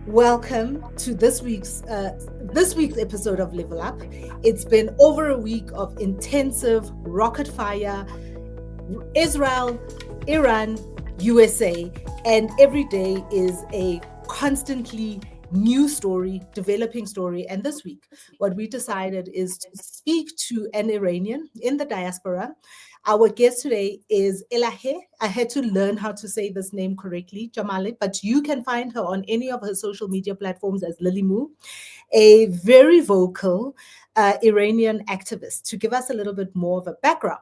Welcome to this week's episode of Level Up. It's been over a week of intensive rocket fire, Israel, Iran, USA, and every day is a constantly new story, developing story. And this week, what we decided is to speak to an Iranian in the diaspora. Our guest today is Elaaheh. I had to learn how to say this name correctly, Jamali, but you can find her on any of her social media platforms as Lily Moo, a very vocal Iranian activist, to give us a little bit more of a background,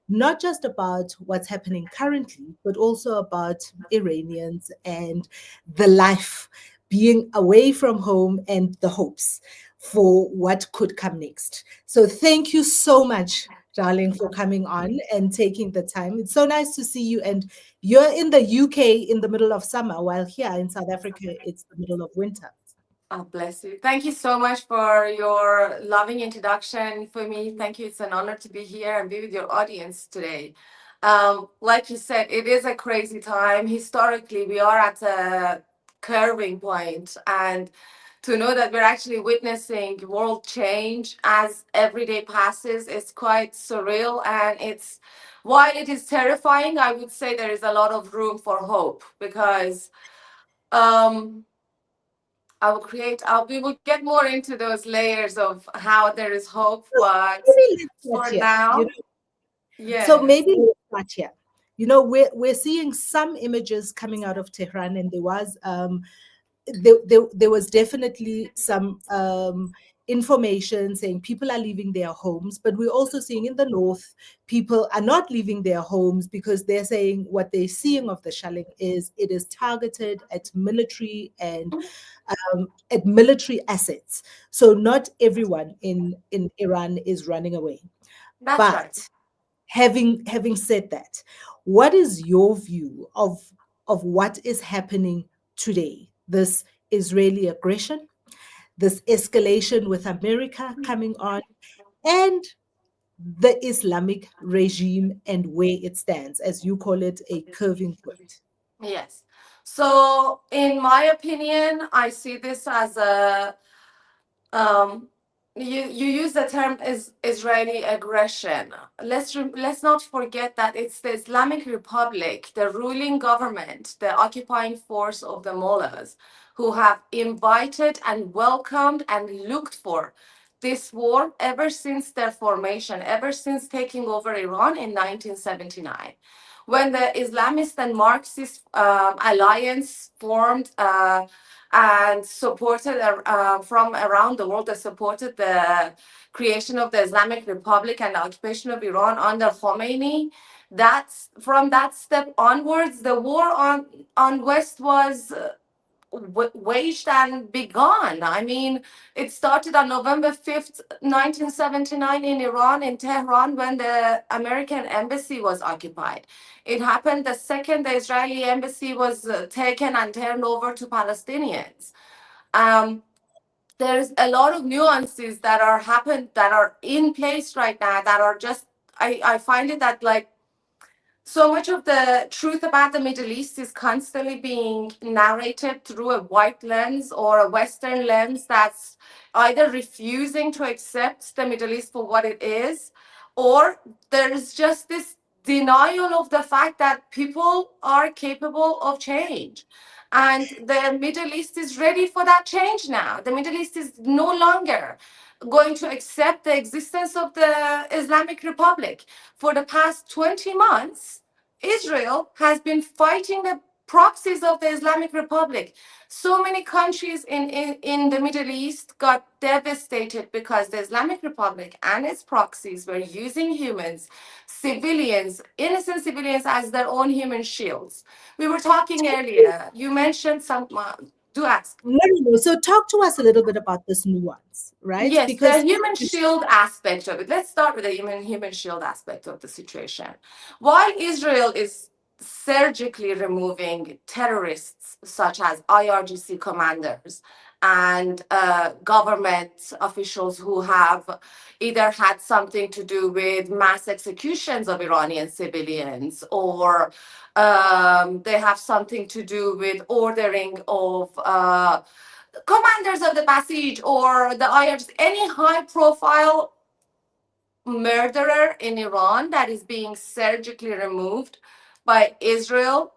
not just about what's happening currently, but also about Iranians and the life being away from home and the hopes for what could come next. So, thank you so much, darling, for coming on and taking the time. It's so nice to see you. And you're in the UK in the middle of summer, while here in South Africa, it's the middle of winter. Oh, bless you. Thank you so much for your loving introduction for me. Thank you. It's an honor to be here and be with your audience today. Like you said, it is a crazy time. Historically, we are at a curving point, and to know that we're actually witnessing world change as every day passes is quite surreal. And while it is terrifying, I would say there is a lot of room for hope because. Um, we will get more into those layers of how there is hope, So but maybe let's start for here. now, So yes, maybe let's start here. We're seeing some images coming out of Tehran, and there was definitely some information saying people are leaving their homes, but we're also seeing in the north people are not leaving their homes because they're saying what they're seeing of the shelling is it is targeted at military and at military assets. So not everyone in Iran is running away, that's right. but having said that, what is your view of what is happening today? This Israeli aggression, this escalation with America coming on, and the Islamic regime and where it stands, as you call it, a curving point. Yes. So, in my opinion, I see this as a um, you use the term is Israeli aggression. Let's not forget that it's the Islamic Republic, the ruling government, the occupying force of the mullahs, who have invited and welcomed and looked for this war ever since their formation, ever since taking over Iran in 1979 when the Islamist and Marxist alliance formed and supported from around the world that supported the creation of the Islamic Republic and the occupation of Iran under Khomeini. That's from that step onwards, the war on West was waged and begun. I mean, it started on November 5th, 1979 in Iran, in Tehran, when the American embassy was occupied. It happened the second the Israeli embassy was taken and turned over to Palestinians. Um, there's a lot of nuances that are in place right now that are just I find it that like so much of the truth about the Middle East is constantly being narrated through a white lens or a Western lens that's either refusing to accept the Middle East for what it is, or there's just this denial of the fact that people are capable of change. And the Middle East is ready for that change now. The Middle East is no longer going to accept the existence of the Islamic Republic. For the past 20 months, Israel has been fighting the proxies of the Islamic Republic. So many countries in the Middle East got devastated because the Islamic Republic and its proxies were using humans, civilians, innocent civilians, as their own human shields. We were talking earlier, you mentioned some, do ask. No, no, no. So talk to us a little bit about this nuance, right? Yes, the Because human shield aspect of it. Let's start with the human shield aspect of the situation. While Israel is surgically removing terrorists such as IRGC commanders and government officials who have either had something to do with mass executions of Iranian civilians, or they have something to do with ordering of commanders of the Basij or the IRGC, any high profile murderer in Iran that is being surgically removed by Israel,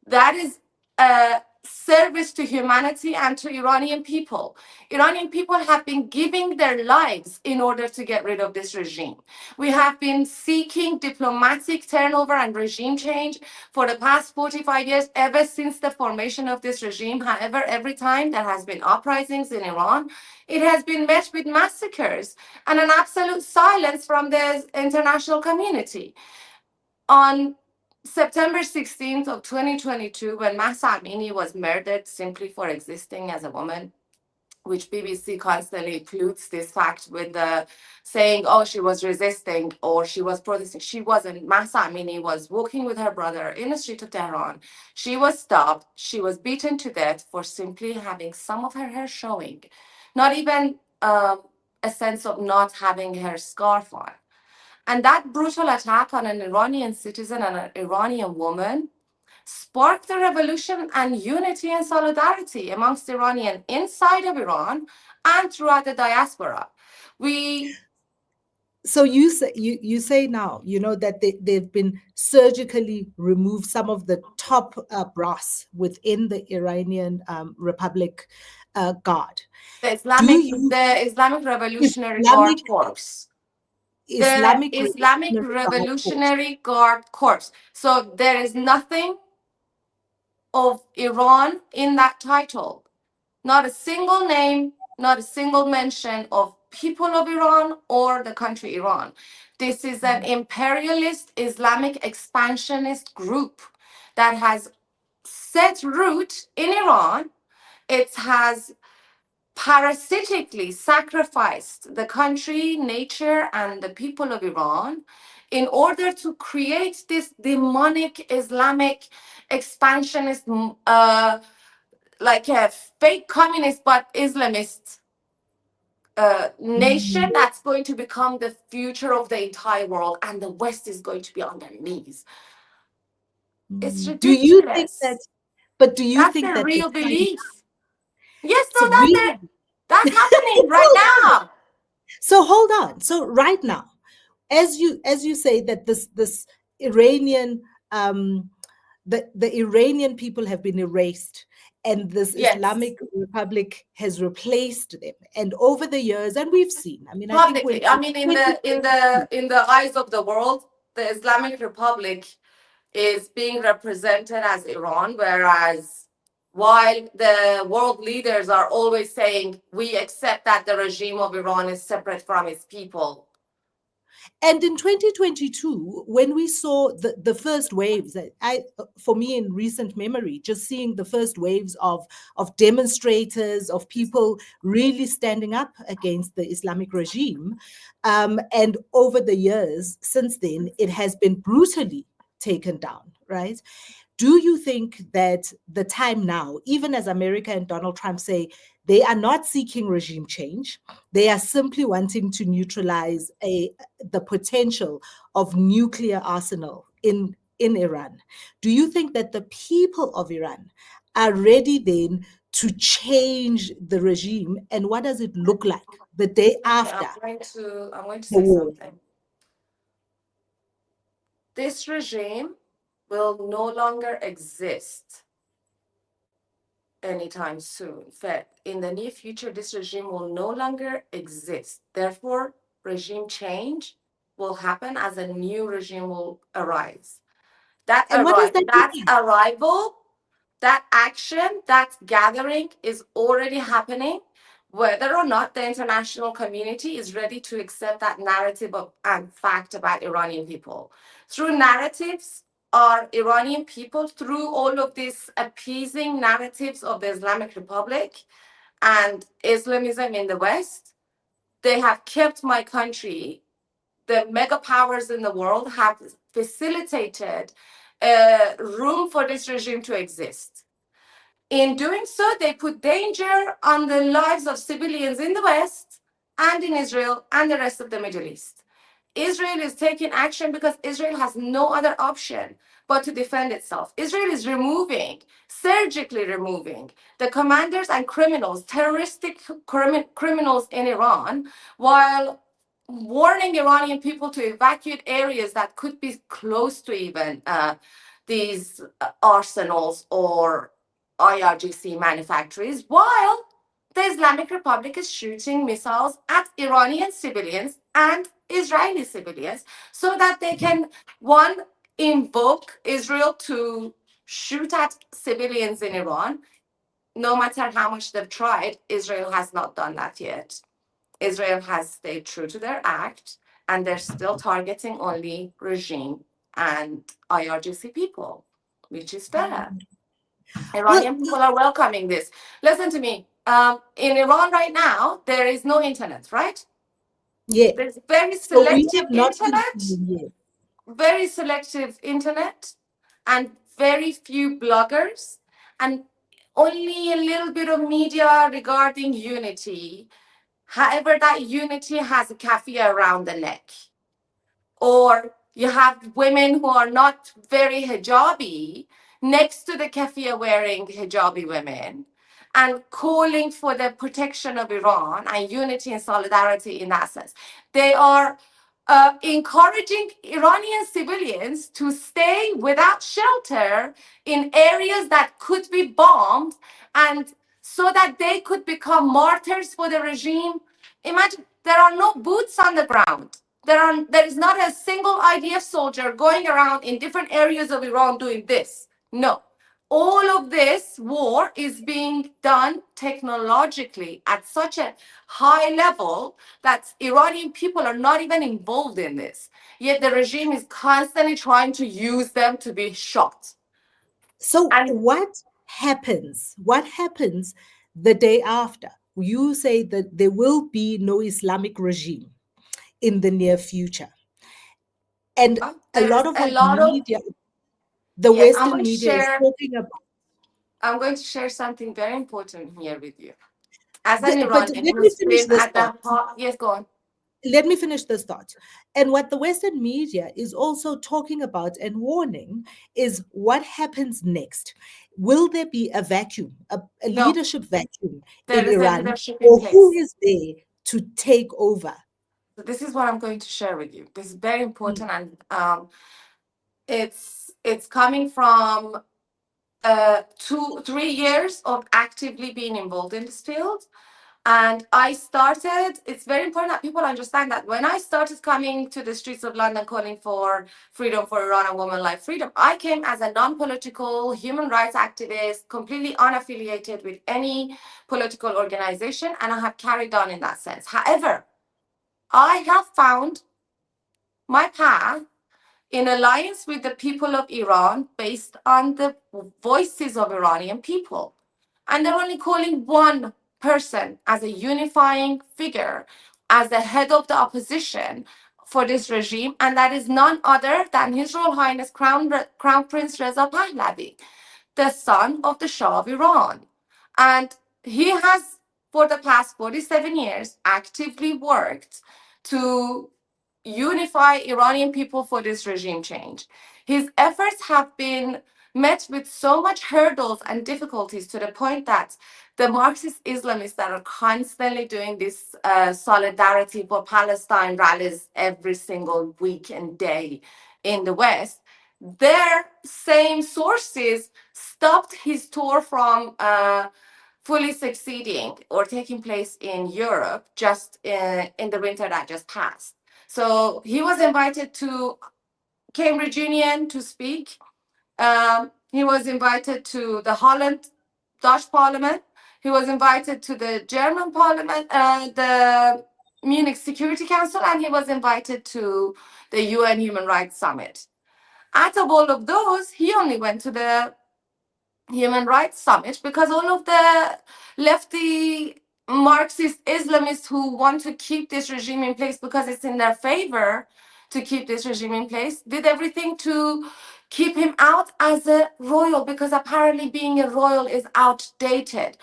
that is a service to humanity and to Iranian people. Iranian people have been giving their lives in order to get rid of this regime. We have been seeking diplomatic turnover and regime change for the past 45 years, ever since the formation of this regime. However, every time there has been uprisings in Iran, it has been met with massacres and an absolute silence from the international community. On September 16th of 2022, when Mahsa Amini was murdered simply for existing as a woman, which BBC constantly includes this fact with the saying, oh, she was resisting or she was protesting. She wasn't. Mahsa Amini was walking with her brother in the street of Tehran. She was stopped. She was beaten to death for simply having some of her hair showing, not even a sense of not having her scarf on. And that brutal attack on an Iranian citizen and an Iranian woman sparked a revolution and unity and solidarity amongst Iranians inside of Iran and throughout the diaspora. So you say now, that they've been surgically removed some of the top brass within the Iranian Republic Guard. The Do Islamic, you the Islamic Revolutionary Islamic Guard Corps. The Islamic Islamic Revolutionary Guard Corps? Revolutionary Guard Corps. So there is nothing of Iran in that title. Not a single name, not a single mention of people of Iran or the country Iran. This is an imperialist Islamic expansionist group that has set root in Iran. It has parasitically sacrificed the country, nature, and the people of Iran in order to create this demonic Islamic expansionist, like a fake communist but Islamist nation that's going to become the future of the entire world, and the West is going to be on their knees. It's Do you think that? ridiculous. But do you That's think their that the real time? belief. Yes, So no, really, that's happening right hold on. now. So hold on. So right now, as you say that this Iranian the Iranian people have been erased, and this Yes, Islamic Republic has replaced them. And over the years, and we've seen, I mean, I think when publicly. I mean, in the in 2022, the in the eyes of the world, the Islamic Republic is being represented as Iran, whereas while the world leaders are always saying we accept that the regime of Iran is separate from its people. and in 2022, when we saw the first waves, for me in recent memory, just seeing the first waves of demonstrators, of people really standing up against the Islamic regime, and over the years since then, it has been brutally taken down, right? Do you think that the time now, even as America and Donald Trump say they are not seeking regime change, they are simply wanting to neutralize the potential of nuclear arsenal in Iran? Do you think that the people of Iran are ready then to change the regime? And what does it look like the day Okay, after I'm going to the say war? something. This regime will no longer exist anytime soon. In fact, in the near future, this regime will no longer exist. Therefore, regime change will happen as a new regime will arise. And what does that look That like? arrival, that action, that gathering is already happening, whether or not the international community is ready to accept that narrative and fact about Iranian people. Through narratives, our Iranian people, through all of these appeasing narratives of the Islamic Republic and Islamism in the West, they have kept my country. The mega powers in the world have facilitated room for this regime to exist. In doing so, they put danger on the lives of civilians in the West and in Israel and the rest of the Middle East. Israel is taking action because Israel has no other option but to defend itself. Israel is removing, surgically removing, the commanders and criminals, terroristic criminals in Iran, while warning Iranian people to evacuate areas that could be close to even these arsenals or IRGC manufacturers, while the Islamic Republic is shooting missiles at Iranian civilians and Israeli civilians so that they can, one, invoke Israel to shoot at civilians in Iran. No matter how much they've tried, Israel has not done that yet. Israel has stayed true to their act, and they're still targeting only regime and IRGC people, which is fair. Well, Iranian people are welcoming this. Listen to me. In Iran right now, there is no internet, right? yeah. There's very So we selective have not been internet, seeing yet. very selective internet, and very few bloggers, and only a little bit of media regarding unity. However, that unity has a kafia around the neck. Or you have women who are not very hijabi next to the kafia wearing hijabi women and calling for the protection of Iran and unity and solidarity in that sense. They are encouraging Iranian civilians to stay without shelter in areas that could be bombed, and so that they could become martyrs for the regime. Imagine there are no boots on the ground. There is not a single IDF soldier going around in different areas of Iran doing this. No. All of this war is being done technologically at such a high level that Iranian people are not even involved in this. Yet the regime is constantly trying to use them to be shot. So And what happens? What happens the day after? You say that there will be no Islamic regime in the near future. And a there lot is of a what lot of, media, the yes, Western media is talking about. I'm going to share something very important here with you. As an But Iranian let me who's finish been this at the thought. yes, go on. Let me finish this thought. And what the Western media is also talking about and warning is what happens next. Will there be a vacuum, a No, leadership vacuum there in is a Iran, leadership in or who place. is there to take over? So this is what I'm going to share with you. This is very Mm. important, and it's coming from 3 years of actively being involved in this field. And I started, it's very important that people understand that when I started coming to the streets of London calling for freedom for Iran and women life freedom, I came as a non-political human rights activist, completely unaffiliated with any political organization, and I have carried on in that sense. However, I have found my path in alliance with the people of Iran based on the voices of Iranian people. And they're only calling one person as a unifying figure, as the head of the opposition for this regime, and that is none other than His Royal Highness Crown Prince Reza Pahlavi, the son of the Shah of Iran. And he has, for the past 47 years, actively worked to unify Iranian people for this regime change. His efforts have been met with so much hurdles and difficulties to the point that the Marxist Islamists that are constantly doing this solidarity for Palestine rallies every single week and day in the West, their same sources stopped his tour from fully succeeding or taking place in Europe just in the winter that just passed. So he was invited to Cambridge Union to speak. He was invited to the Holland Dutch Parliament. He was invited to the German Parliament, the Munich Security Council, and he was invited to the UN Human Rights Summit. Out of all of those, he only went to the Human Rights Summit because all of the lefty Marxist Islamists who want to keep this regime in place because it's in their favor to keep this regime in place did everything to Keep him out as a royal because apparently being a royal is outdated.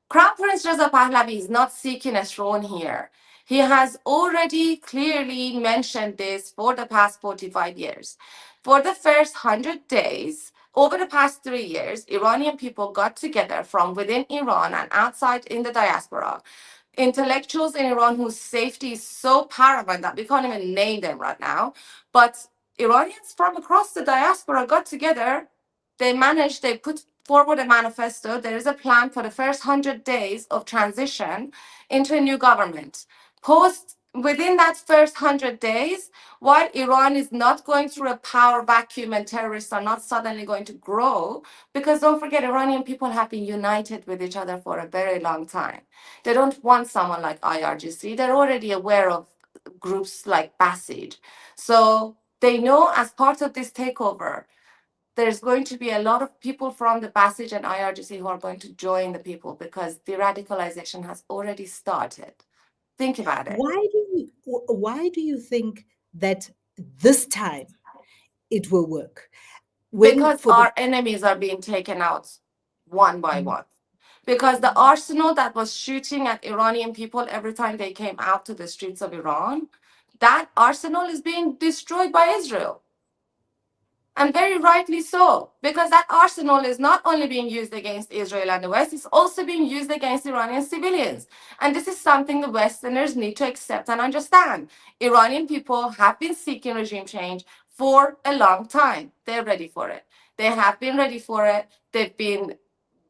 Crown Prince Reza Pahlavi is not seeking a throne here. He has already clearly mentioned this for the past 45 years. For the first 100 days, over the past 3 years, Iranian people got together from within Iran and outside in the diaspora. Intellectuals in Iran whose safety is so paramount that we can't even name them right now. But Iranians from across the diaspora got together. They put forward a manifesto. There is a plan for the first 100 days of transition into a new government. Within that first 100 days, while Iran is not going through a power vacuum and terrorists are not suddenly going to grow, because don't forget, Iranian people have been united with each other for a very long time. They don't want someone like IRGC. They're already aware of groups like Basij. So they know as part of this takeover, there's going to be a lot of people from the Basij and IRGC who are going to join the people because the radicalization has already started. Think about it. Why do you think that this time it will work? When Because for the our enemies are being taken out one by one. Because the arsenal that was shooting at Iranian people every time they came out to the streets of Iran, that arsenal is being destroyed by Israel. And very rightly so, because that arsenal is not only being used against Israel and the West, it's also being used against Iranian civilians. And this is something the Westerners need to accept and understand. Iranian people have been seeking regime change for a long time. They're ready for it. They have been ready for it. They've been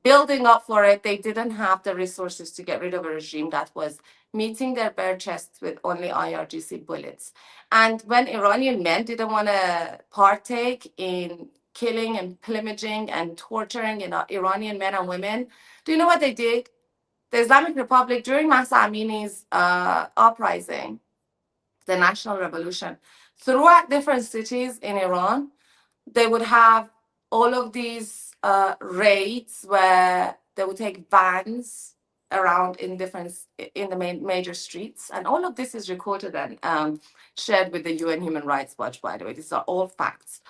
building up for it. They didn't have the resources to get rid of a regime that was meeting their bare chests with only IRGC bullets. And when Iranian men didn't want to partake in killing and pillaging and torturing Iranian men and women, do you know what they did? The Islamic Republic, during Mahsa Amini's uprising, the national revolution, throughout different cities in Iran, they would have all of these raids where they would take vans around in the major streets, and all of this is recorded and shared with the UN Human Rights Watch. By the way, these are all facts.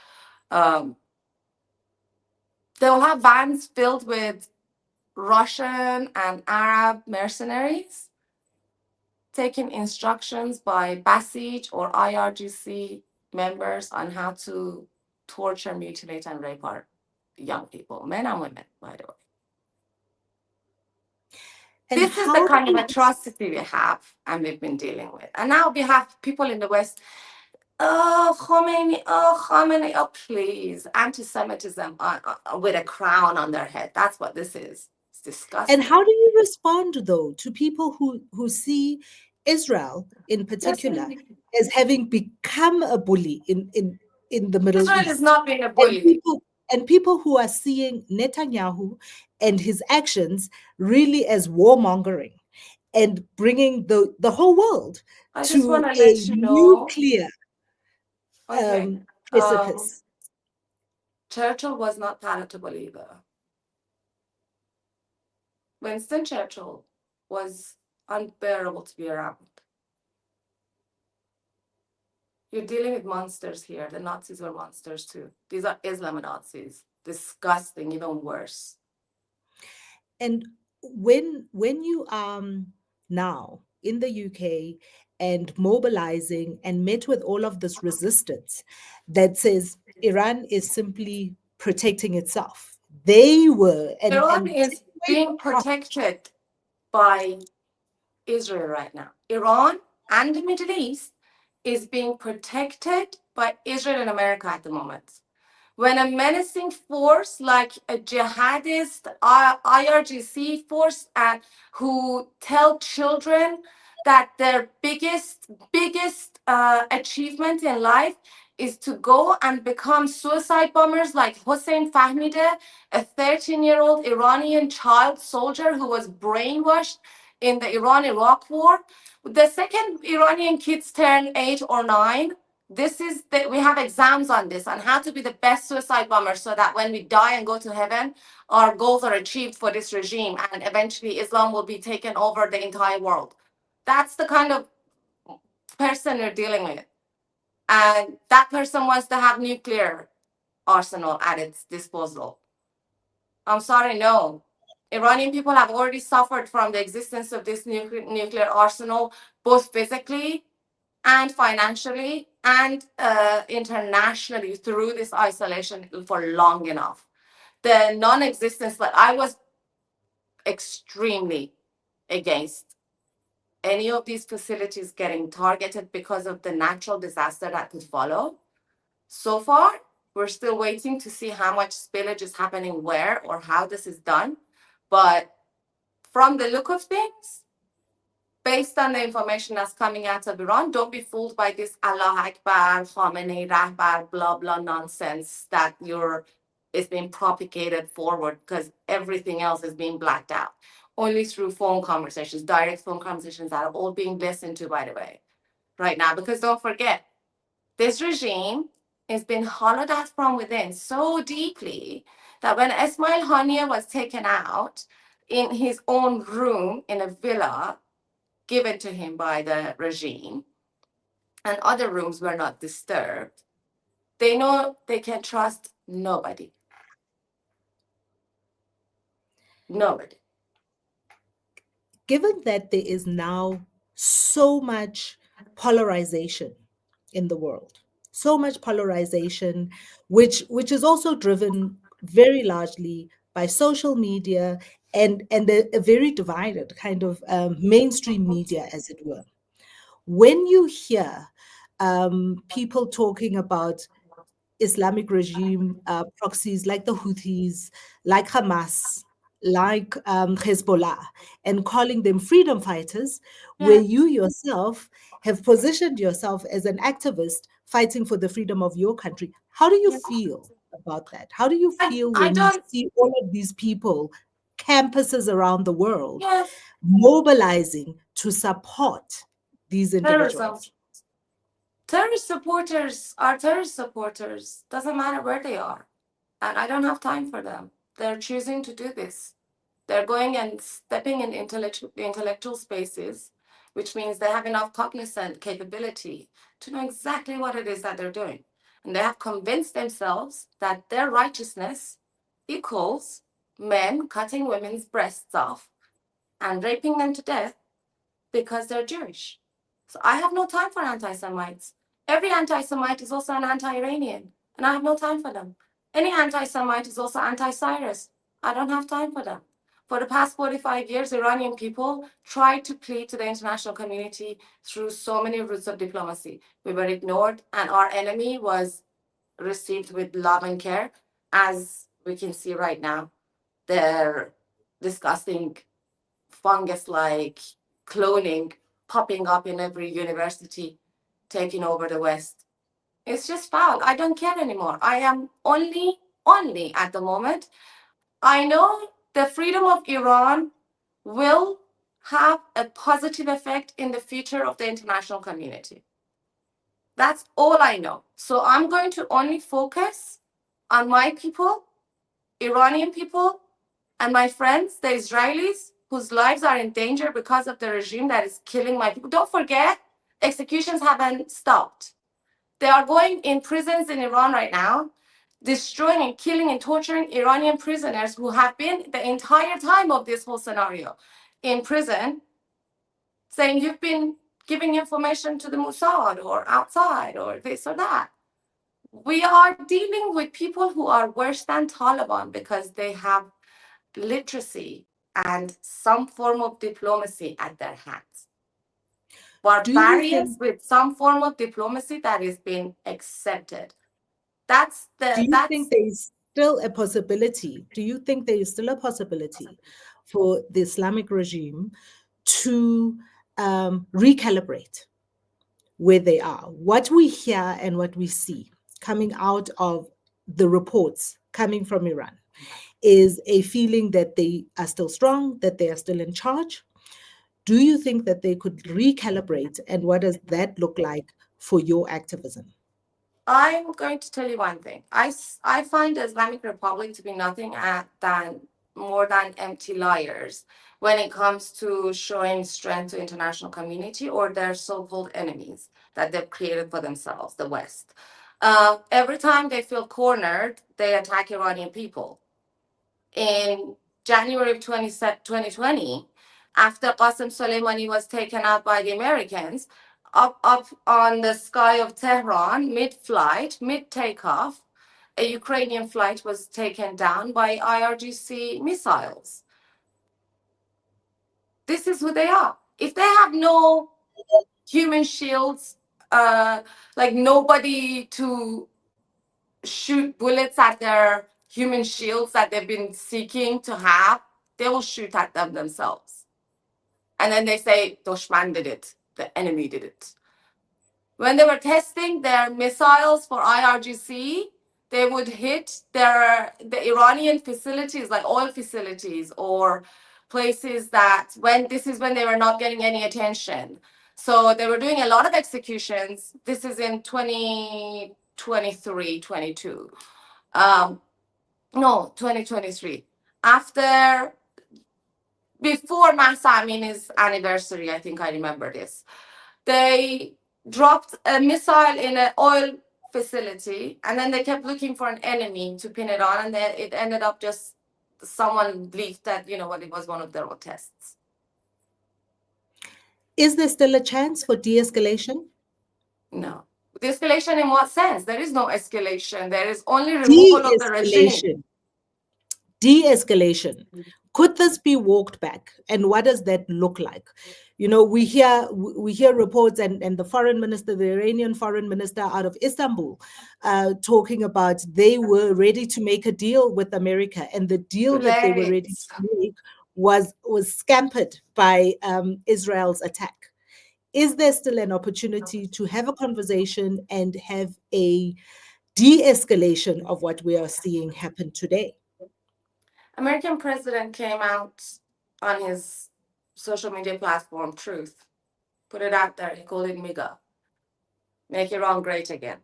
Um, they will have vans filled with Russian and Arab mercenaries taking instructions by Basij or IRGC members on how to torture, mutilate, and rape our young people, men and women, by the way. and This is the how do kind of you atrocity we have and we've been dealing with. And now we have people in the West, oh, Khomeini, oh, please, anti-Semitism with a crown on their head. That's what this is. It's and disgusting. how do you respond though to people who see Israel in particular Listen, as having become a bully in the Middle Israel is East, not being a and bully. people who are seeing Netanyahu and his actions really as warmongering and bringing the whole world I just want to to a let you know. nuclear Okay. Um, precipice. Churchill was not palatable either. Winston Churchill was unbearable to be around. You're dealing with monsters here. The Nazis were monsters too. These are Islam Nazis. Disgusting, even worse. And when you are now in the UK and mobilizing and met with all of this resistance that says Iran is simply protecting itself, they were Iran and take is away being the profit. protected by Israel right now. Iran and the Middle East is being protected by Israel and America at the moment. When a menacing force like a jihadist IRGC force who tell children that their biggest achievement in life is to go and become suicide bombers like Hossein Fahmideh, a 13-year-old Iranian child soldier who was brainwashed in the Iran-Iraq war. The second Iranian kids turn 8 or 9, we have exams on this, on how to be the best suicide bomber so that when we die and go to heaven, our goals are achieved for this regime and eventually Islam will be taken over the entire world. That's the kind of person you're dealing with. And that person wants to have nuclear. arsenal at its disposal. I'm sorry, no. Iranian people have already suffered from the existence of this nuclear arsenal, both physically and financially and internationally through this isolation for long enough. The non-existence, but I was extremely against any of these facilities getting targeted because of the natural disaster that could follow. So far, we're still waiting to see how much spillage is happening where or how this is done. But from the look of things, based on the information that's coming out of Iran, don't be fooled by this Allah Akbar, Khamenei, Rahbar, blah, blah nonsense that is being propagated forward because everything else is being blacked out. Only through phone conversations, direct phone conversations that are all being listened to, by the way, right now. Because don't forget, this regime has been hollowed out from within so deeply that when Ismail Haniyeh was taken out in his own room in a villa given to him by the regime, and other rooms were not disturbed, they know they can trust nobody. Nobody. Given that there is now so much polarization in the world, so much polarization, which is also driven very largely by social media and a very divided kind of mainstream media, as it were. When you hear people talking about Islamic regime proxies like the Houthis, like Hamas, like Hezbollah, and calling them freedom fighters, where Yeah. you yourself have positioned yourself as an activist fighting for the freedom of your country. How do you Yeah. feel about that? How do you feel I when you don't, see all of these people, campuses around the world, yes, mobilizing to support these terrorism. individuals? Terrorist supporters are terrorist supporters. Doesn't matter where they are. And I don't have time for them. They're choosing to do this. They're going and stepping in intellectual spaces, which means they have enough cognizant capability to know exactly what it is that they're doing. And they have convinced themselves that their righteousness equals men cutting women's breasts off and raping them to death because they're Jewish. So I have no time for anti Semites. Every anti Semite is also an anti Iranian, and I have no time for them. Any anti Semite is also anti Cyrus. I don't have time for them. For the past 45 years, Iranian people tried to plead to the international community through so many routes of diplomacy. We were ignored, and our enemy was received with love and care, as we can see right now. They're disgusting fungus like cloning popping up in every university, taking over the West. It's just foul. I don't care anymore. I am only at the moment. I know the freedom of Iran will have a positive effect in the future of the international community. That's all I know. So I'm going to only focus on my people, Iranian people, and my friends, the Israelis, whose lives are in danger because of the regime that is killing my people. Don't forget, executions haven't stopped. They are going in prisons in Iran right now, destroying and killing and torturing Iranian prisoners who have been the entire time of this whole scenario in prison, saying you've been giving information to the Mossad or outside or this or that. We are dealing with people who are worse than Taliban because they have literacy and some form of diplomacy at their hands. Do you Barbarians think with some form of diplomacy that is being accepted. That's do the you think that's there is still a possibility? Do you think there is still a possibility for the Islamic regime to recalibrate where they are? What we hear and what we see coming out of the reports coming from Iran is a feeling that they are still strong, that they are still in charge. Do you think that they could recalibrate? And what does that look like for your activism? I'm going to tell you one thing. I find the Islamic Republic to be nothing than more than empty liars when it comes to showing strength to international community or their so-called enemies that they've created for themselves, the West. Every time they feel cornered, they attack Iranian people. In January of 2020, after Qasem Soleimani was taken out by the Americans, up on the sky of Tehran, mid-flight, mid-takeoff, a Ukrainian flight was taken down by IRGC missiles. This is who they are. If they have no human shields, like nobody to shoot bullets at their human shields that they've been seeking to have, they will shoot at them themselves. And then they say, Doshman did it, the enemy did it. When they were testing their missiles for IRGC, they would hit the Iranian facilities, like oil facilities or places that this is when they were not getting any attention. So they were doing a lot of executions. This is in 2023, 22. No, 2023. Before Mahsa Amini's anniversary, I think I remember this. They dropped a missile in an oil facility, and then they kept looking for an enemy to pin it on, and then it ended up just someone leaked that, it was one of their own tests. Is there still a chance for de-escalation? No. De-escalation in what sense? There is no escalation. There is only removal of the regime. De-escalation. Could this be walked back? And what does that look like? We hear reports and the foreign minister, the Iranian foreign minister out of Istanbul, talking about they were ready to make a deal with America, and the deal that they were ready to make was scampered by Israel's attack. Is there still an opportunity to have a conversation and have a de-escalation of what we are seeing happen today? American president came out on his social media platform, Truth, put it out there. He called it MIGA, Make Iran Great Again.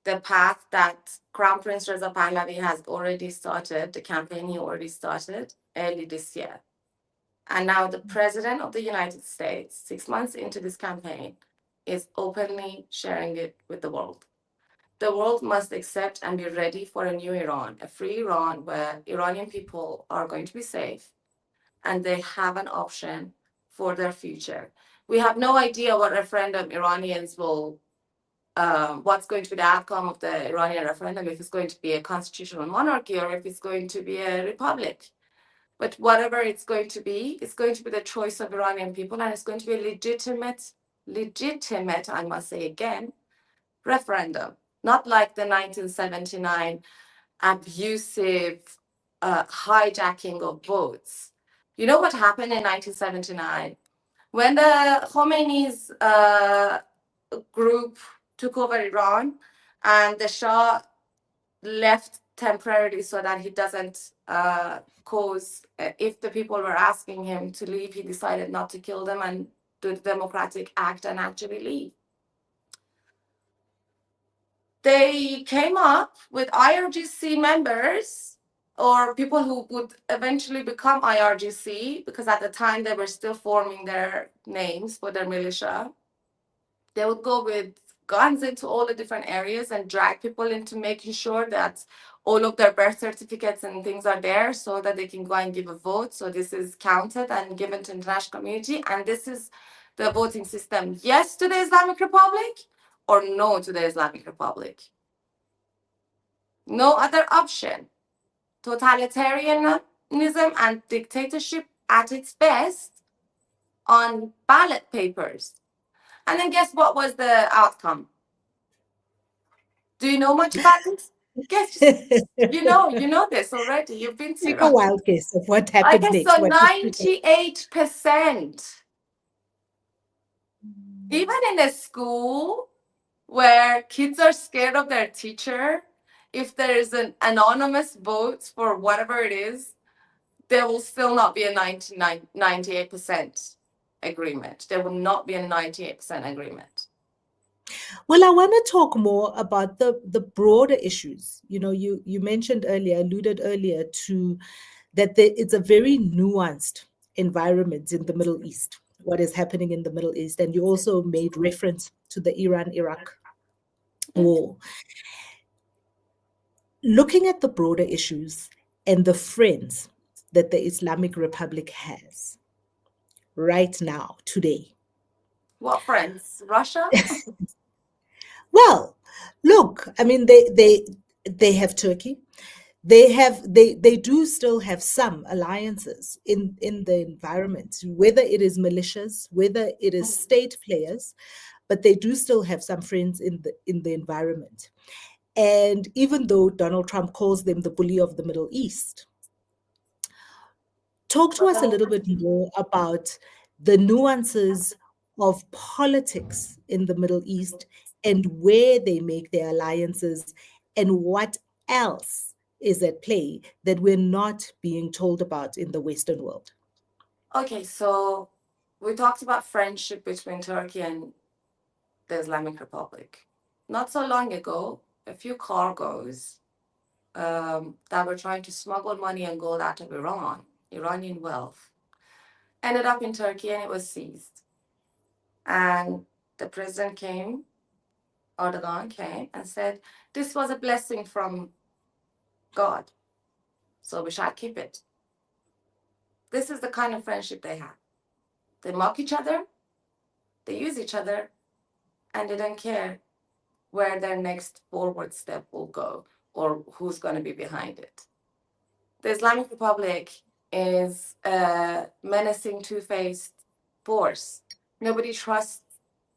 The path that Crown Prince Reza Pahlavi has already started, the campaign he already started early this year. And now the president of the United States, 6 months into this campaign, is openly sharing it with the world. The world must accept and be ready for a new Iran, a free Iran where Iranian people are going to be safe and they have an option for their future. We have no idea what referendum Iranians will, what's going to be the outcome of the Iranian referendum, if it's going to be a constitutional monarchy or if it's going to be a republic. But whatever it's going to be the choice of Iranian people, and it's going to be a legitimate, I must say again, referendum. Not like the 1979 abusive hijacking of votes. You know what happened in 1979? When the Khomeini's group took over Iran and the Shah left temporarily so that he doesn't cause, if the people were asking him to leave, he decided not to kill them and do the democratic act and actually leave. They came up with IRGC members or people who would eventually become IRGC, because at the time they were still forming their names for their militia. They would go with guns into all the different areas and drag people into making sure that all of their birth certificates and things are there so that they can go and give a vote. So this is counted and given to the international community. And this is the voting system. Yes to the Islamic Republic or no to the Islamic Republic. No other option. Totalitarianism and dictatorship at its best on ballot papers. And then guess what was the outcome? Do you know much about this? Guess, you know this already. You've been through Take a wild guess of what happened I guess next. so 98%. Even in a school where kids are scared of their teacher, if there is an anonymous vote for whatever it is, there will still not be a 98% agreement. There will not be a 98% agreement. Well, I want to talk more about the broader issues. You mentioned earlier, alluded earlier to that it's a very nuanced environment in the Middle East, what is happening in the Middle East. And you also made reference to the Iran-Iraq war, looking at the broader issues and the friends that the Islamic Republic has right now, today. What friends? Russia? Well, look, I mean, they have Turkey. They do still have some alliances in the environment, whether it is militias, whether it is state players, but they do still have some friends in the environment. And even though Donald Trump calls them the bully of the Middle East, talk to But us a little bit more about the nuances of politics in the Middle East and where they make their alliances and what else is at play that we're not being told about in the Western world. okay, so we talked about friendship between Turkey and the Islamic Republic. Not so long ago, a few cargoes that were trying to smuggle money and gold out of Iran, Iranian wealth, ended up in Turkey and it was seized. And the president came, Erdogan came, and said, "This was a blessing from God, so we shall keep it." This is the kind of friendship they have. They mock each other, they use each other, and they don't care where their next forward step will go or who's going to be behind it. The Islamic Republic is a menacing, two faced force. Nobody trusts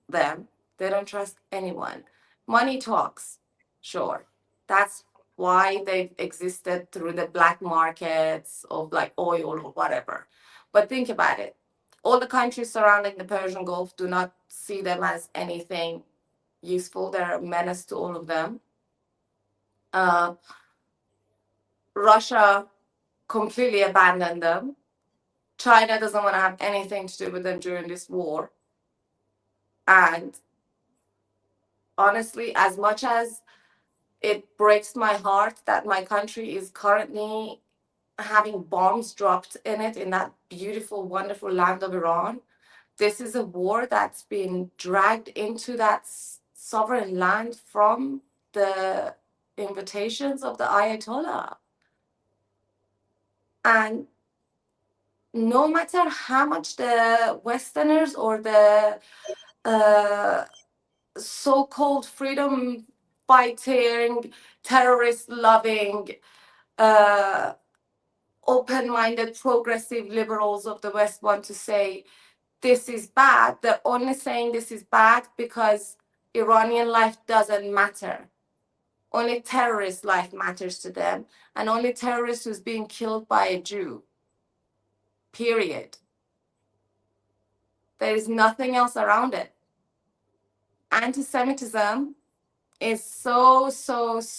them, they don't trust anyone. Money talks, sure. That's why they've existed through the black markets of like oil or whatever. But think about it. All the countries surrounding the Persian Gulf do not see them as anything useful. They're a menace to all of them. Uh, Russia completely abandoned them. China doesn't want to have anything to do with them during this war. And honestly, as much as it breaks my heart that my country is currently having bombs dropped in it, in that beautiful, wonderful land of Iran, this is a war that's been dragged into that sovereign land from the invitations of the Ayatollah. And no matter how much the Westerners or the uh, so-called freedom fighting, terrorist loving, uh, open-minded, progressive liberals of the West want to say this is bad, they're only saying this is bad because Iranian life doesn't matter. Only terrorist life matters to them, and only terrorist who's being killed by a Jew. Period. There is nothing else around it. Anti-Semitism is so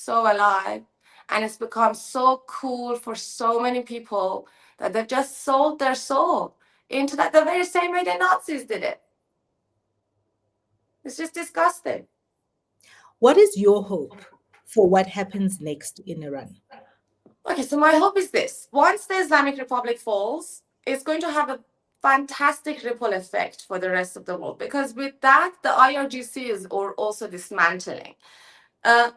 alive, and it's become so cool for so many people that they've just sold their soul into that the very same way the Nazis did it. It's just disgusting. What is your hope for what happens next in Iran? Okay, so my hope is this. Once the Islamic Republic falls, it's going to have a fantastic ripple effect for the rest of the world, because with that, the IRGC is also dismantling.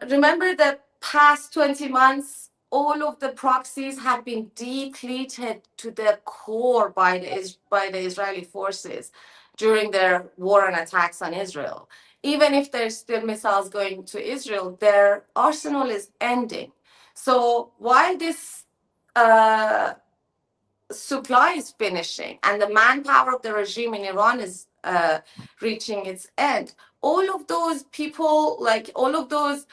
Remember the past 20 months, all of the proxies have been depleted to the core by the Israeli forces during their war and attacks on Israel. Even if there's still missiles going to Israel, their arsenal is ending. So while this uh, supply is finishing and the manpower of the regime in Iran is reaching its end, all of those people, like all of those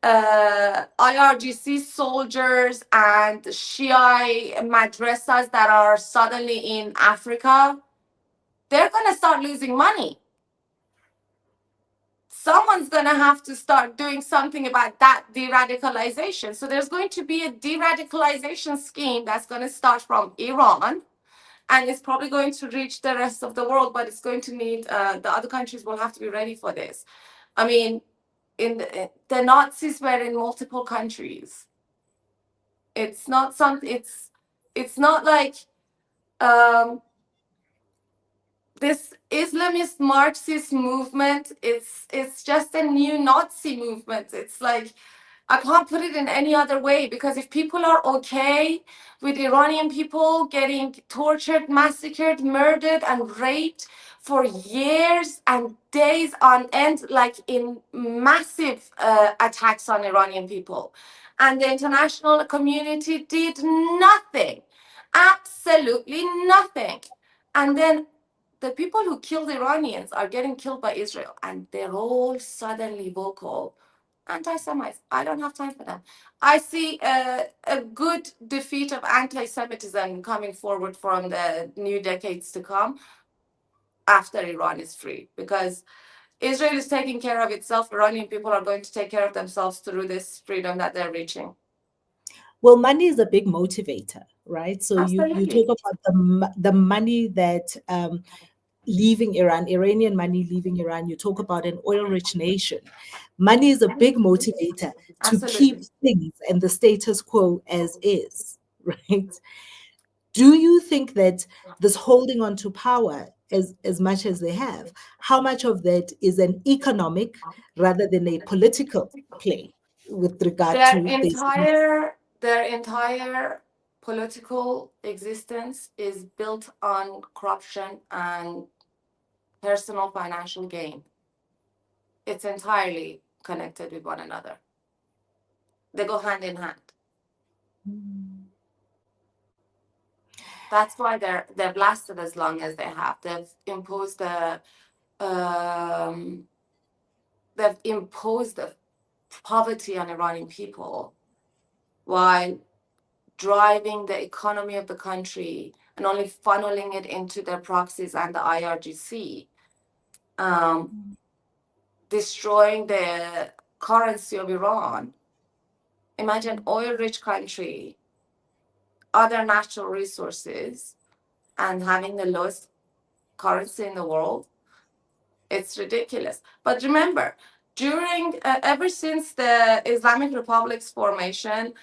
IRGC soldiers and Shia madrasas that are suddenly in Africa, they're going to start losing money. Someone's going to have to start doing something about that de-radicalization. So there's going to be a de-radicalization scheme that's going to start from Iran, and it's probably going to reach the rest of the world, but it's going to need the other countries will have to be ready for this. I mean, the Nazis were in multiple countries. It's not something. It's not like um, this Islamist Marxist movement, it's just a new Nazi movement. It's like I can't put it in any other way, because if people are okay with Iranian people getting tortured, massacred, murdered, and raped for years and days on end, like in massive attacks on Iranian people, and the international community did nothing, absolutely nothing, and then the people who killed Iranians are getting killed by Israel, and they're all suddenly vocal anti-Semites. I don't have time for them. I see a good defeat of anti-Semitism coming forward from the new decades to come after Iran is free, because Israel is taking care of itself. Iranian people are going to take care of themselves through this freedom that they're reaching. Well, money is a big motivator, right? So you talk Absolutely. about the money that leaving Iran, Iranian money leaving Iran. You talk about an oil-rich nation. Money is a big motivator to keep Absolutely. things and the status quo as is, right? Do you think that this holding on to power, as much as they have, how much of that is an economic rather than a political play with regard Their to this? entire their entire political existence is built on corruption and personal financial gain. It's entirely connected with one another. They go hand in hand. That's why they've lasted as long as they have. Um, they've imposed the poverty on Iranian people while driving the economy of the country and only funneling it into their proxies and the IRGC, destroying the currency of Iran. Imagine oil-rich country, other natural resources, and having the lowest currency in the world. It's ridiculous. But remember, ever since the Islamic Republic's formation,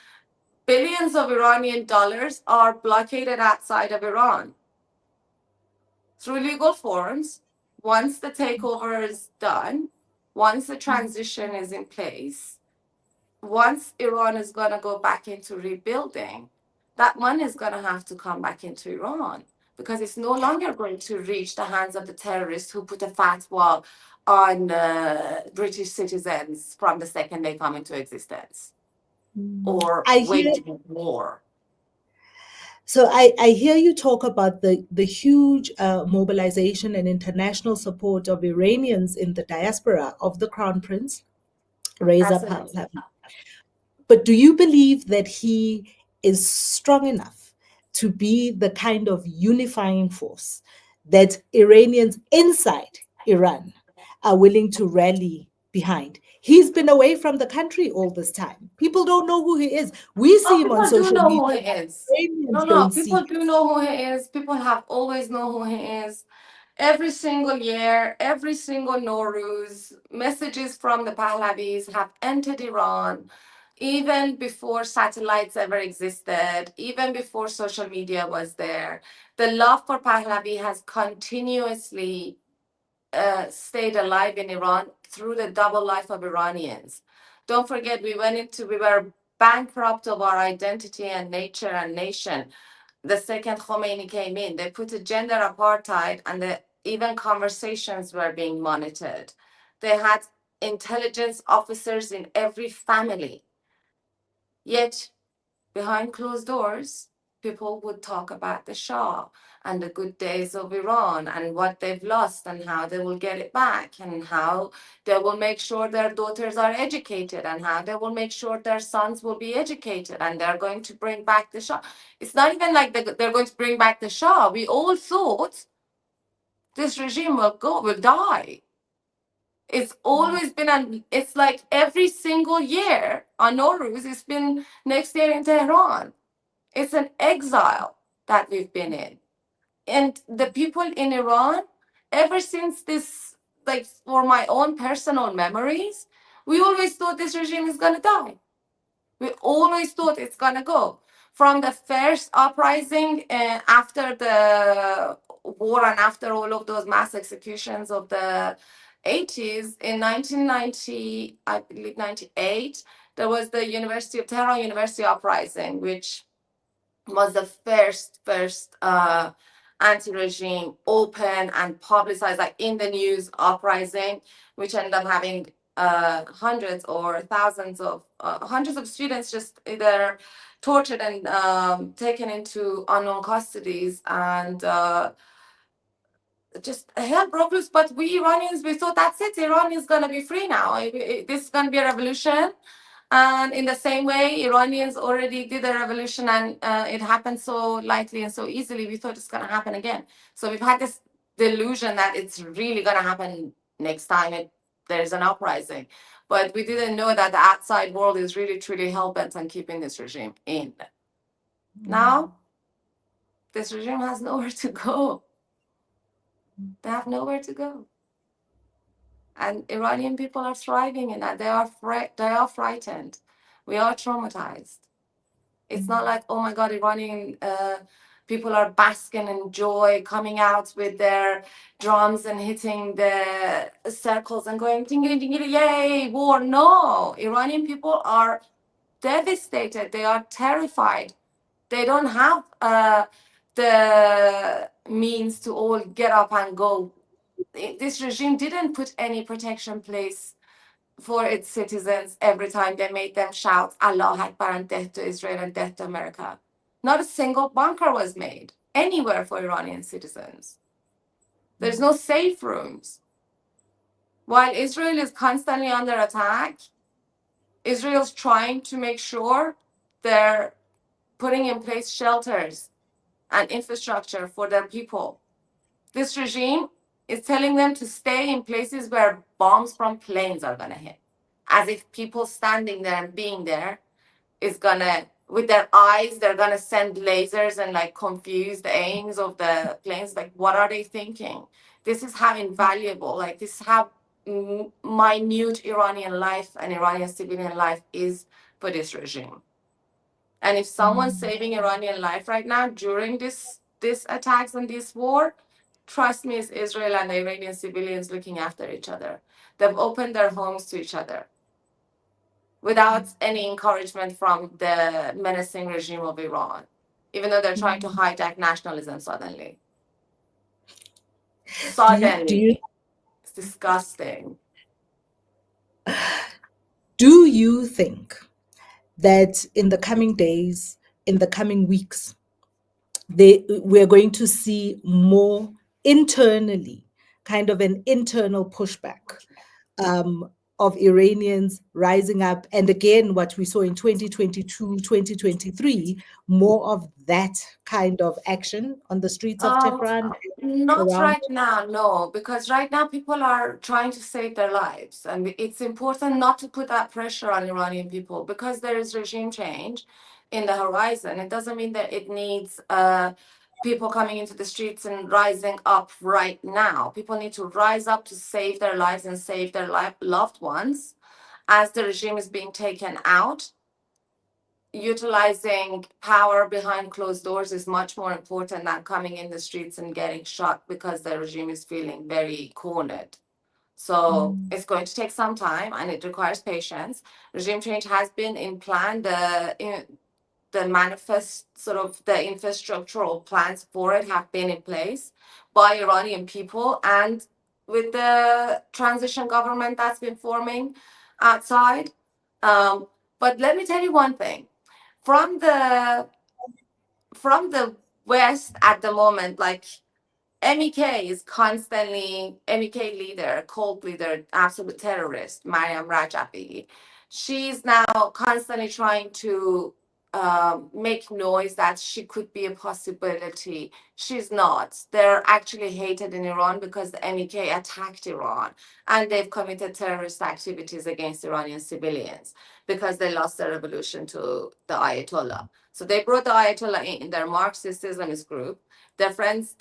billions of Iranian dollars are blockaded outside of Iran through legal forms. Once the takeover is done, once the transition is in place, once Iran is going to go back into rebuilding, that money is going to have to come back into Iran, because it's no longer going to reach the hands of the terrorists who put a fatwa on British citizens from the second they come into existence or I hear wage war. so I hear you talk about the huge mobilization and international support of Iranians in the diaspora of the Crown Prince, Reza Absolutely. Pahlavi. But do you believe that he is strong enough to be the kind of unifying force that Iranians inside Iran are willing to rally behind? He's been away from the country all this time. People don't know who he is. We Oh, see him on people do social know who media, he but is. No, Iranians no, don't see people him. do know who he is. People have always known who he is. Every single year, every single Nowruz, messages from the Pahlavis have entered Iran even before satellites ever existed, even before social media was there. The love for Pahlavi has continuously stayed alive in Iran through the double life of Iranians. Don't forget, we were bankrupt of our identity and nature and nation. The second Khomeini came in, they put a gender apartheid, and even conversations were being monitored. They had intelligence officers in every family. Yet, behind closed doors, people would talk about the Shah and the good days of Iran and what they've lost and how they will get it back and how they will make sure their daughters are educated and how they will make sure their sons will be educated and they're going to bring back the Shah. It's not even like they're going to bring back the Shah. We all thought this regime will die. It's always been, it's like every single year on Nowruz, it's been next year in Tehran. It's an exile that we've been in. And the people in Iran, ever since this, like for my own personal memories, we always thought this regime is going to die. We always thought it's going to go. From the first uprising after the war and after all of those mass executions of the 80s, in 1990, I believe 98, there was the University of Tehran University uprising, which was the first anti-regime open and publicized, like in the news uprising, which ended up having hundreds or thousands of hundreds of students just either tortured and taken into unknown custodies, and just hell broke loose. But we Iranians, we thought that's it. Iran is gonna be free now. This is gonna be a revolution. And in the same way, Iranians already did a revolution, and it happened so lightly and so easily. We thought it's gonna happen again. So we've had this delusion that it's really gonna happen next time there's an uprising. But we didn't know that the outside world is really truly hell bent on keeping this regime in. Now, this regime has nowhere to go. They have nowhere to go. And Iranian people are thriving in that. They are frightened. We are traumatized. It's not like, oh my God, Iranian people are basking in joy, coming out with their drums and hitting the circles and going, dingity, dingity, yay, war. No, Iranian people are devastated. They are terrified. They don't have the means to all get up and go. This regime didn't put any protection place for its citizens every time they made them shout Allah Akbar and death to Israel and death to America. Not a single bunker was made anywhere for Iranian citizens. There's no safe rooms. While Israel is constantly under attack, Israel's trying to make sure they're putting in place shelters and infrastructure for their people. This regime is telling them to stay in places where bombs from planes are going to hit, as if people standing there and being there is going to, with their eyes, they're going to send lasers and like confuse the aims of the planes. Like, what are they thinking? This is how invaluable, like, this is how minute Iranian life and Iranian civilian life is for this regime. And if someone's saving Iranian life right now during this attacks and this war, trust me, it's Israel and the Iranian civilians looking after each other. They've opened their homes to each other without any encouragement from the menacing regime of Iran, even though they're trying to hijack nationalism suddenly. Suddenly. It's disgusting. Do you think that in the coming days, in the coming weeks, we're going to see more internally, kind of an internal pushback of Iranians rising up? And again, what we saw in 2022, 2023, more of that kind of action on the streets of Tehran Not around? right now, no, because right now people are trying to save their lives. And it's important not to put that pressure on Iranian people because there is regime change in the horizon. It doesn't mean that it needs people coming into the streets and rising up right now. People need to rise up to save their lives and save their loved ones as the regime is being taken out. Utilizing power behind closed doors is much more important than coming in the streets and getting shot because the regime is feeling very cornered. So it's going to take some time and it requires patience. Regime change has been in plan. The manifest sort of the infrastructural plans for it have been in place by Iranian people and with the transition government that's been forming outside. But let me tell you one thing. From the West at the moment, like MEK is constantly MEK leader, cult leader, absolute terrorist, Mariam Rajabi. She's now constantly trying to make noise that she could be a possibility. She's not. They're actually hated in Iran because the MEK attacked Iran and they've committed terrorist activities against Iranian civilians because they lost their revolution to the Ayatollah. So they brought the Ayatollah in their Marxist Islamist group. They were friends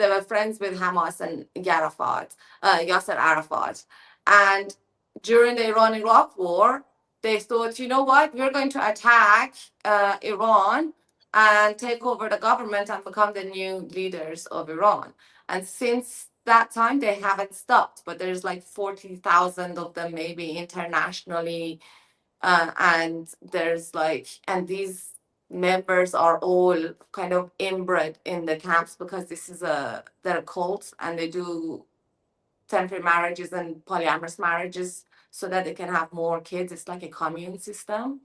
with Hamas and Yasser Arafat. And during the Iran-Iraq war, they thought, you know what, we're going to attack Iran and take over the government and become the new leaders of Iran. And since that time, they haven't stopped. But there's like 40,000 of them, maybe internationally, and there's like, and these members are all kind of inbred in the camps because this is they're cults and they do temporary marriages and polyamorous marriages so that they can have more kids. It's like a commune system.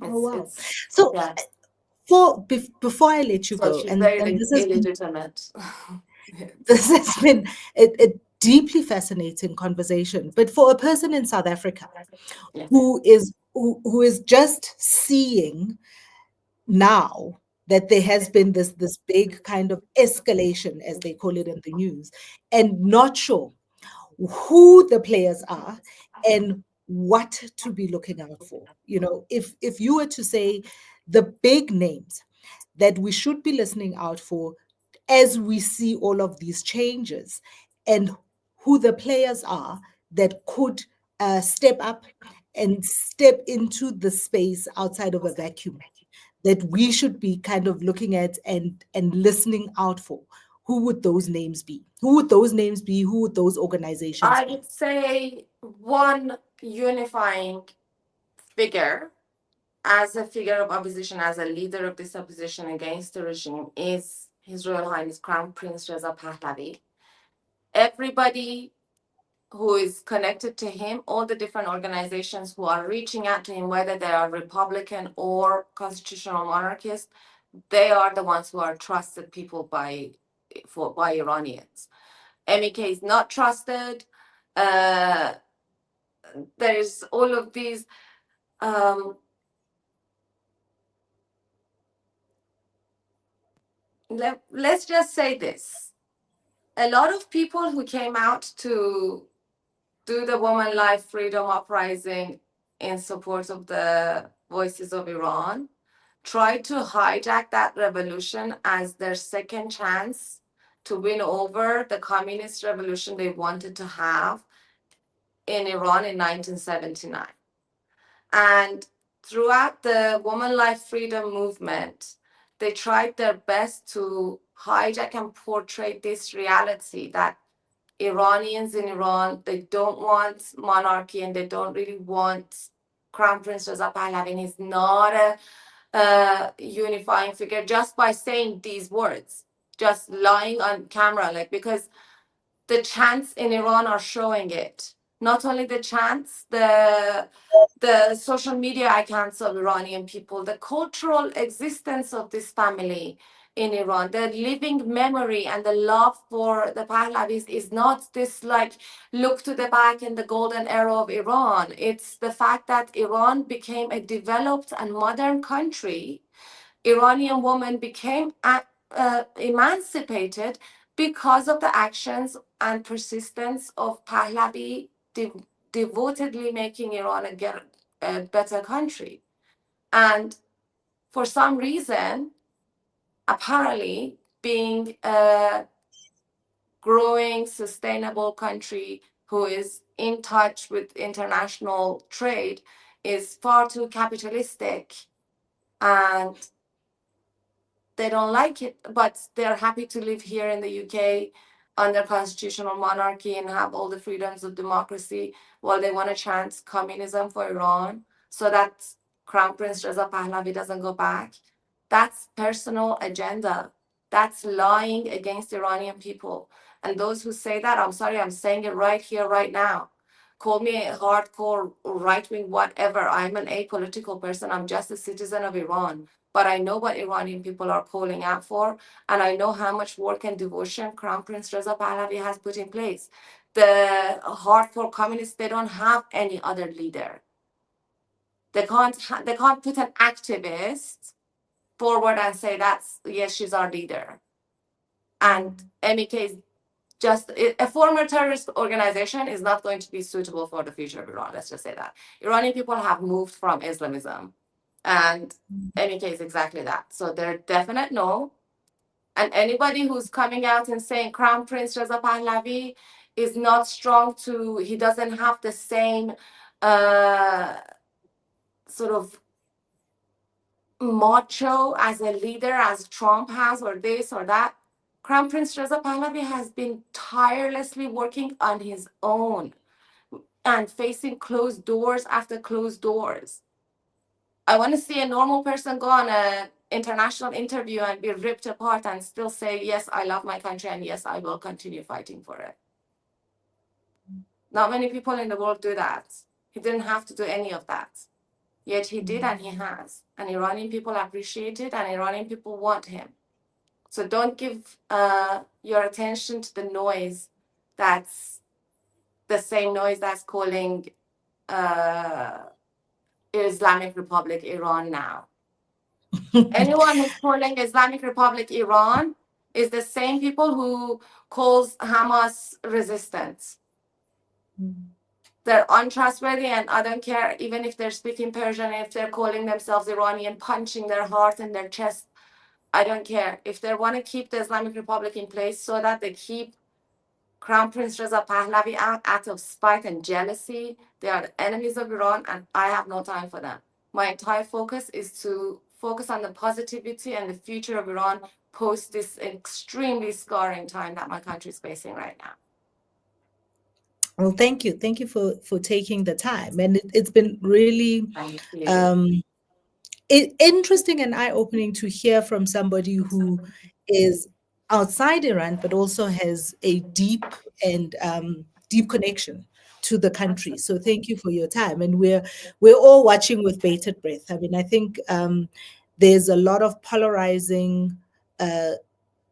Oh wow. It's So yeah. before I let you So go, she's and very this has been illegitimate. Yes. this has been a deeply fascinating conversation. But for a person in South Africa Yeah. who is just seeing now that there has been this big kind of escalation, as they call it in the news, and not sure who the players are and what to be looking out for. You know, if you were to say the big names that we should be listening out for as we see all of these changes, and who the players are that could step up and step into the space outside of a vacuum, that we should be kind of looking at and listening out for, who would those names be? Who would those names be? Who would those organizations I be? would say one unifying figure as a figure of opposition, as a leader of this opposition against the regime, is His Royal Highness Crown Prince Reza Pahlavi. Everybody who is connected to him, all the different organizations who are reaching out to him, whether they are Republican or constitutional monarchist, they are the ones who are trusted people by Iranians. MEK is not trusted. Uh, there's all of these. Um, let's just say this: a lot of people who came out to do the Woman Life Freedom Uprising in support of the Voices of Iran tried to hijack that revolution as their second chance to win over the communist revolution they wanted to have in Iran in 1979. And throughout the Woman Life Freedom movement, they tried their best to hijack and portray this reality that Iranians in Iran, they don't want monarchy and they don't really want Crown Prince Reza Pahlavi. He's not a unifying figure just by saying these words, just lying on camera, like, because the chants in Iran are showing it. Not only the chants, the social media accounts of Iranian people, the cultural existence of this family in Iran, the living memory and the love for the Pahlavis is not this like look to the back in the golden era of Iran. It's the fact that Iran became a developed and modern country. Iranian women became emancipated because of the actions and persistence of Pahlavi devotedly making Iran a better country. And for some reason, apparently, being a growing, sustainable country who is in touch with international trade is far too capitalistic, and they don't like it, but they're happy to live here in the UK under constitutional monarchy and have all the freedoms of democracy while they want to chant communism for Iran so that Crown Prince Reza Pahlavi doesn't go back. That's personal agenda. That's lying against Iranian people. And those who say that, I'm sorry, I'm saying it right here, right now. Call me a hardcore right wing, whatever. I'm an apolitical person. I'm just a citizen of Iran, but I know what Iranian people are calling out for, and I know how much work and devotion Crown Prince Reza Pahlavi has put in place. The hardcore communists, they don't have any other leader. They can't put an activist forward and say that's yes, she's our leader. And MEK is just a former terrorist organization is not going to be suitable for the future of Iran. Let's just say that Iranian people have moved from Islamism, and MEK is exactly that. So they're definite no. And anybody who's coming out and saying Crown Prince Reza Pahlavi is not strong to, he doesn't have the same uh, sort of macho as a leader as Trump has, or this or that. Crown Prince Reza Pahlavi has been tirelessly working on his own and facing closed doors after closed doors. I want to see a normal person go on an international interview and be ripped apart and still say, yes, I love my country and yes, I will continue fighting for it. Not many people in the world do that. He didn't have to do any of that. Yet he did and he has. And Iranian people appreciate it and Iranian people want him. So don't give your attention to the noise that's the same noise that's calling Islamic Republic Iran now. Anyone who's calling Islamic Republic Iran is the same people who calls Hamas resistance. They're untrustworthy, and I don't care even if they're speaking Persian, if they're calling themselves Iranian, punching their heart in their chest. I don't care. If they want to keep the Islamic Republic in place so that they keep Crown Prince Reza Pahlavi out of spite and jealousy, they are the enemies of Iran, and I have no time for them. My entire focus is to focus on the positivity and the future of Iran post this extremely scarring time that my country is facing right now. Well, thank you. Thank you for taking the time. And it's been really Thank you. interesting and eye-opening to hear from somebody who is outside Iran, but also has a and deep connection to the country. So thank you for your time. And we're all watching with bated breath. I mean, I think there's a lot of polarizing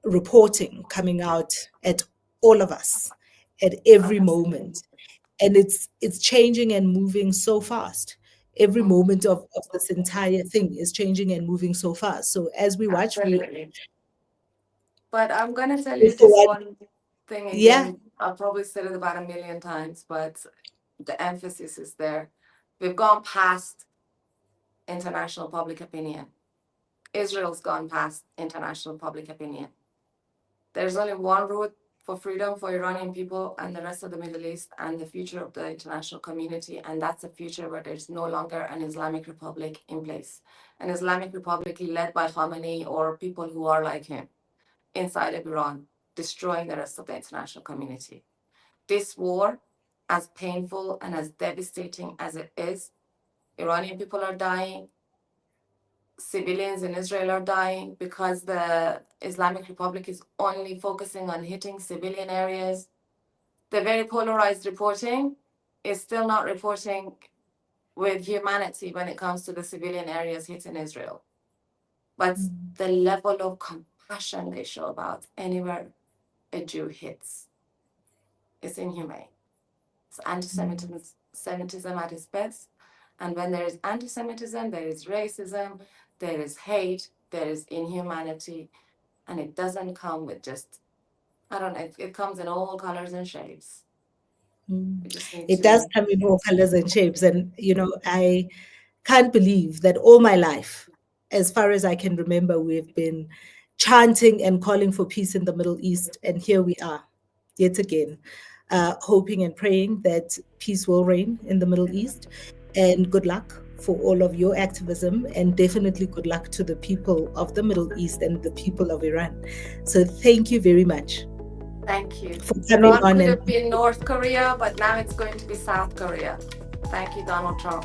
reporting coming out at all of us at every moment, and it's changing and moving so fast. Every moment of this entire thing is changing and moving so fast. So as we watch, Absolutely. But I'm going to tell we you for this one, one thing yeah. again. I'll probably said it about a million times, but the emphasis is there. We've gone past international public opinion. Israel's gone past international public opinion. There's only one route for freedom for Iranian people and the rest of the Middle East and the future of the international community, and that's a future where there's no longer an Islamic Republic in place. An Islamic Republic led by Khamenei or people who are like him inside of Iran, destroying the rest of the international community. This war, as painful and as devastating as it is, Iranian people are dying, civilians in Israel are dying because the Islamic Republic is only focusing on hitting civilian areas. The very polarized reporting is still not reporting with humanity when it comes to the civilian areas hit in Israel. But the level of compassion they show about anywhere a Jew hits is inhumane. It's anti-Semitism at its best. And when there is anti-Semitism, there is racism, there is hate, there is inhumanity, and it doesn't come with just, I don't know, it comes in all colors and shapes. We just need It does to. come in all colors and shapes. And, I can't believe that all my life, as far as I can remember, we've been chanting and calling for peace in the Middle East. And here we are, yet again, hoping and praying that peace will reign in the Middle East. And good luck for all of your activism, and definitely good luck to the people of the Middle East and the people of Iran. So thank you very much Thank you. for coming Iran on. could And have been North Korea, but now it's going to be South Korea. Thank you, Donald Trump.